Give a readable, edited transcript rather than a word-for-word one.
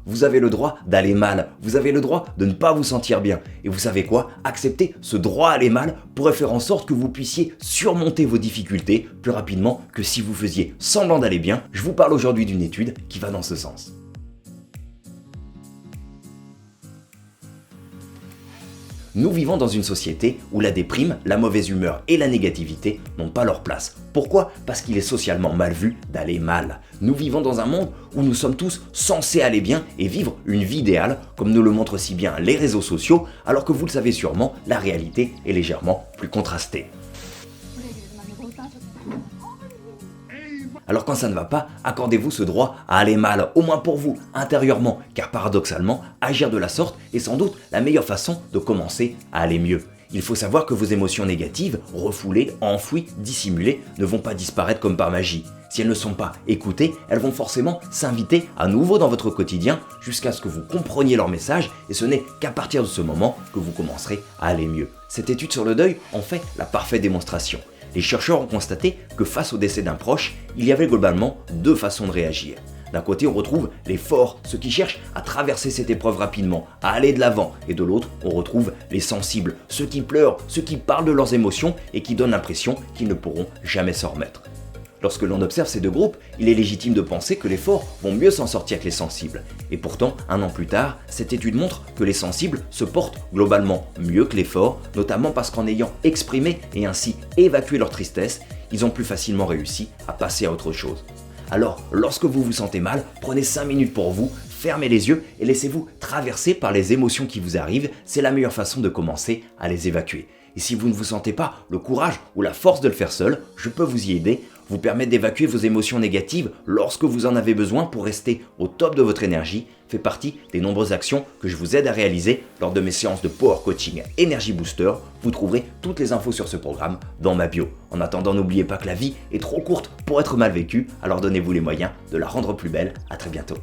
Vous avez le droit d'aller mal, vous avez le droit de ne pas vous sentir bien. Et vous savez quoi? Accepter ce droit à aller mal pourrait faire en sorte que vous puissiez surmonter vos difficultés plus rapidement que si vous faisiez semblant d'aller bien. Je vous parle aujourd'hui d'une étude qui va dans ce sens. Nous vivons dans une société où la déprime, la mauvaise humeur et la négativité n'ont pas leur place. Pourquoi? Parce qu'il est socialement mal vu d'aller mal. Nous vivons dans un monde où nous sommes tous censés aller bien et vivre une vie idéale, comme nous le montrent si bien les réseaux sociaux, alors que vous le savez sûrement, la réalité est légèrement plus contrastée. Alors quand ça ne va pas, accordez-vous ce droit à aller mal, au moins pour vous, intérieurement, car paradoxalement, agir de la sorte est sans doute la meilleure façon de commencer à aller mieux. Il faut savoir que vos émotions négatives, refoulées, enfouies, dissimulées, ne vont pas disparaître comme par magie. Si elles ne sont pas écoutées, elles vont forcément s'inviter à nouveau dans votre quotidien jusqu'à ce que vous compreniez leur message et ce n'est qu'à partir de ce moment que vous commencerez à aller mieux. Cette étude sur le deuil en fait la parfaite démonstration. Les chercheurs ont constaté que face au décès d'un proche, il y avait globalement deux façons de réagir. D'un côté, on retrouve les forts, ceux qui cherchent à traverser cette épreuve rapidement, à aller de l'avant, et de l'autre, on retrouve les sensibles, ceux qui pleurent, ceux qui parlent de leurs émotions et qui donnent l'impression qu'ils ne pourront jamais s'en remettre. Lorsque l'on observe ces deux groupes, il est légitime de penser que les forts vont mieux s'en sortir que les sensibles. Et pourtant, un an plus tard, cette étude montre que les sensibles se portent globalement mieux que les forts, notamment parce qu'en ayant exprimé et ainsi évacué leur tristesse, ils ont plus facilement réussi à passer à autre chose. Alors, lorsque vous vous sentez mal, prenez 5 minutes pour vous, fermez les yeux et laissez-vous traverser par les émotions qui vous arrivent, c'est la meilleure façon de commencer à les évacuer. Et si vous ne vous sentez pas le courage ou la force de le faire seul, je peux vous y aider, vous permettre d'évacuer vos émotions négatives lorsque vous en avez besoin pour rester au top de votre énergie, fait partie des nombreuses actions que je vous aide à réaliser lors de mes séances de Power Coaching Energy Booster. Vous trouverez toutes les infos sur ce programme dans ma bio. En attendant, n'oubliez pas que la vie est trop courte pour être mal vécue, alors donnez-vous les moyens de la rendre plus belle. À très bientôt.